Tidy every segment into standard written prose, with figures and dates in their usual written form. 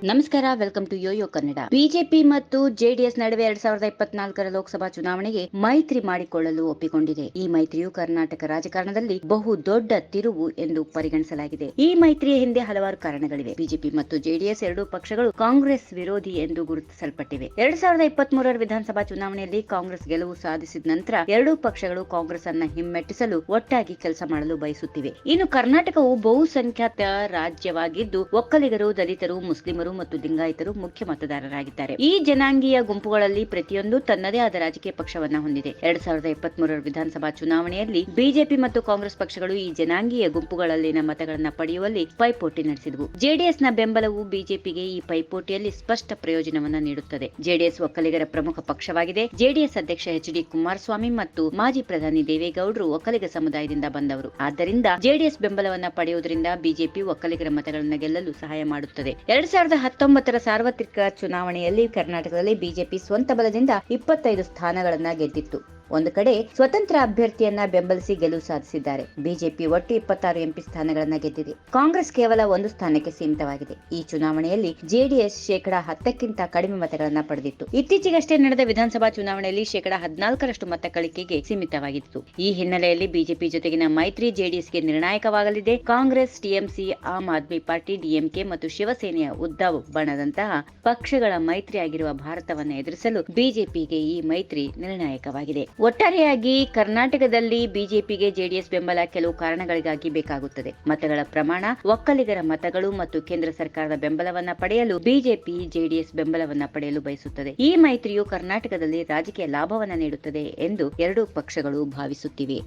ನಮಸ್ಕಾರ, welcome to Yoyo Kannada. BJP ಮತ್ತು JDS ನಡುವೆ 2024ರ ಲೋಕಸಭಾ ಚುನಾವಣೆಗೆ ಮೈತ್ರಿ ಮಾಡಿಕೊಳ್ಳಲು ಒಪ್ಪಿಕೊಂಡಿದೆ. ಈ ಮೈತ್ರಿಯು ಕರ್ನಾಟಕ ರಾಜಕಾರಣದಲ್ಲಿ ಬಹು ದೊಡ್ಡ ತಿರುವು ಎಂದು ಪರಿಗಣಿಸಲಾಗಿದೆ. ಈ ಮೈತ್ರಿಯ ಹಿಂದೆ ಹಲವಾರು ಕಾರಣಗಳಿವೆ. ಬಿಜೆಪಿ ಮತ್ತು ಜೆಡಿಎಸ್ ಎರಡೂ ಪಕ್ಷಗಳು ಕಾಂಗ್ರೆಸ್ ವಿರೋಧಿ ಎಂದು ಗುರುತಿಸಲ್ಪಟ್ಟಿವೆ. 2023ರ ವಿಧಾನಸಭಾ ಚುನಾವಣೆಯಲ್ಲಿ ಕಾಂಗ್ರೆಸ್ ಗೆಲುವು ಸಾಧಿಸಿದ ನಂತರ ಎರಡೂ ಪಕ್ಷಗಳು ಕಾಂಗ್ರೆಸ್ ಅನ್ನ ಹಿಮ್ಮೆಟ್ಟಿಸಲು ಒಟ್ಟಾಗಿ ಕೆಲಸ ಮಾಡಲು ಬಯಸುತ್ತಿವೆ. ಇನ್ನು ಕರ್ನಾಟಕವು ಬಹುಸಂಖ್ಯಾತ ರಾಜ್ಯವಾಗಿದ್ದು ಒಕ್ಕಲಿಗರು, ದಲಿತರು, ಮುಸ್ಲಿಮರು ಮತ್ತು ಲಿಂಗಾಯತರು ಮುಖ್ಯ ಮತದಾರರಾಗಿದ್ದಾರೆ. ಈ ಜನಾಂಗೀಯ ಗುಂಪುಗಳಲ್ಲಿ ಪ್ರತಿಯೊಂದು ತನ್ನದೇ ಆದ ರಾಜಕೀಯ ಪಕ್ಷವನ್ನ ಹೊಂದಿದೆ. 2023ರ ವಿಧಾನಸಭಾ ಚುನಾವಣೆಯಲ್ಲಿ ಬಿಜೆಪಿ ಮತ್ತು ಕಾಂಗ್ರೆಸ್ ಪಕ್ಷಗಳು ಈ ಜನಾಂಗೀಯ ಗುಂಪುಗಳಲ್ಲಿನ ಮತಗಳನ್ನ ಪಡೆಯುವಲ್ಲಿ ಪೈಪೋಟಿ ನಡೆಸಿದವು. ಜೆಡಿಎಸ್ನ ಬೆಂಬಲವು ಬಿಜೆಪಿಗೆ ಈ ಪೈಪೋಟಿಯಲ್ಲಿ ಸ್ಪಷ್ಟ ಪ್ರಯೋಜನವನ್ನ ನೀಡುತ್ತದೆ. ಜೆಡಿಎಸ್ ಒಕ್ಕಲಿಗರ ಪ್ರಮುಖ ಪಕ್ಷವಾಗಿದೆ. ಜೆಡಿಎಸ್ ಅಧ್ಯಕ್ಷ ಎಚ್.ಡಿ. ಕುಮಾರಸ್ವಾಮಿ ಮತ್ತು ಮಾಜಿ ಪ್ರಧಾನಿ ದೇವೇಗೌಡರು ಒಕ್ಕಲಿಗ ಸಮುದಾಯದಿಂದ ಬಂದವರು. ಆದ್ದರಿಂದ ಜೆಡಿಎಸ್ ಬೆಂಬಲವನ್ನ ಪಡೆಯುವುದರಿಂದ ಬಿಜೆಪಿ ಒಕ್ಕಲಿಗರ ಮತಗಳನ್ನು ಗೆಲ್ಲಲು ಸಹಾಯ ಮಾಡುತ್ತದೆ. 2019ರ ಸಾರ್ವತ್ರಿಕ ಚುನಾವಣೆಯಲ್ಲಿ ಕರ್ನಾಟಕದಲ್ಲಿ ಬಿಜೆಪಿ ಸ್ವಂತ ಬಲದಿಂದ 25 ಸ್ಥಾನಗಳನ್ನ ಗೆದ್ದಿತ್ತು. ಒಂದು ಕಡೆ ಸ್ವತಂತ್ರ ಅಭ್ಯರ್ಥಿಯನ್ನ ಬೆಂಬಲಿಸಿ ಗೆಲುವು ಸಾಧಿಸಿದ್ದಾರೆ. ಬಿಜೆಪಿ ಒಟ್ಟು 26 ಎಂಪಿ ಸ್ಥಾನಗಳನ್ನ ಗೆದ್ದಿದೆ. ಕಾಂಗ್ರೆಸ್ ಕೇವಲ 1 ಸ್ಥಾನಕ್ಕೆ ಸೀಮಿತವಾಗಿದೆ. ಈ ಚುನಾವಣೆಯಲ್ಲಿ ಜೆಡಿಎಸ್ 10%ಕ್ಕಿಂತ ಕಡಿಮೆ ಮತಗಳನ್ನ ಪಡೆದಿತ್ತು. ಇತ್ತೀಚೆಗಷ್ಟೇ ನಡೆದ ವಿಧಾನಸಭಾ ಚುನಾವಣೆಯಲ್ಲಿ 14% ಮತ ಗಳಿಕೆಗೆ ಸೀಮಿತವಾಗಿತ್ತು. ಈ ಹಿನ್ನೆಲೆಯಲ್ಲಿ ಬಿಜೆಪಿ ಜೊತೆಗಿನ ಮೈತ್ರಿ ಜೆಡಿಎಸ್ಗೆ ನಿರ್ಣಾಯಕವಾಗಲಿದೆ. Congress, TMC, Aam Aadmi party, DMK ಮತ್ತು ಶಿವಸೇನೆಯ ಉದ್ಧವ್ ಬಣದಂತಹ ಪಕ್ಷಗಳ ಮೈತ್ರಿಯಾಗಿರುವ ಭಾರತವನ್ನು ಎದುರಿಸಲು ಬಿಜೆಪಿಗೆ ಈ ಮೈತ್ರಿ ನಿರ್ಣಾಯಕವಾಗಿದೆ. ಒಟ್ಟಾರೆಯಾಗಿ ಕರ್ನಾಟಕದಲ್ಲಿ ಬಿಜೆಪಿಗೆ ಜೆಡಿಎಸ್ ಬೆಂಬಲ ಕೆಲವು ಕಾರಣಗಳಿಗಾಗಿ ಬೇಕಾಗುತ್ತದೆ. ಮತಗಳ ಪ್ರಮಾಣ, ಒಕ್ಕಲಿಗರ ಮತಗಳು ಮತ್ತು ಕೇಂದ್ರ ಸರ್ಕಾರದ ಬೆಂಬಲವನ್ನ ಪಡೆಯಲು ಬಿಜೆಪಿ ಜೆಡಿಎಸ್ ಬೆಂಬಲವನ್ನ ಪಡೆಯಲು ಬಯಸುತ್ತದೆ. ಈ ಮೈತ್ರಿಯು ಕರ್ನಾಟಕದಲ್ಲಿ ರಾಜಕೀಯ ಲಾಭವನ್ನ ನೀಡುತ್ತದೆ ಎಂದು ಎರಡೂ ಪಕ್ಷಗಳು ಭಾವಿಸುತ್ತಿವೆ.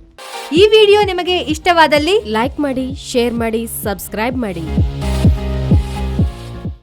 ಈ ವಿಡಿಯೋ ನಿಮಗೆ ಇಷ್ಟವಾದಲ್ಲಿ ಲೈಕ್ ಮಾಡಿ, ಶೇರ್ ಮಾಡಿ, ಸಬ್ಸ್ಕ್ರೈಬ್ ಮಾಡಿ.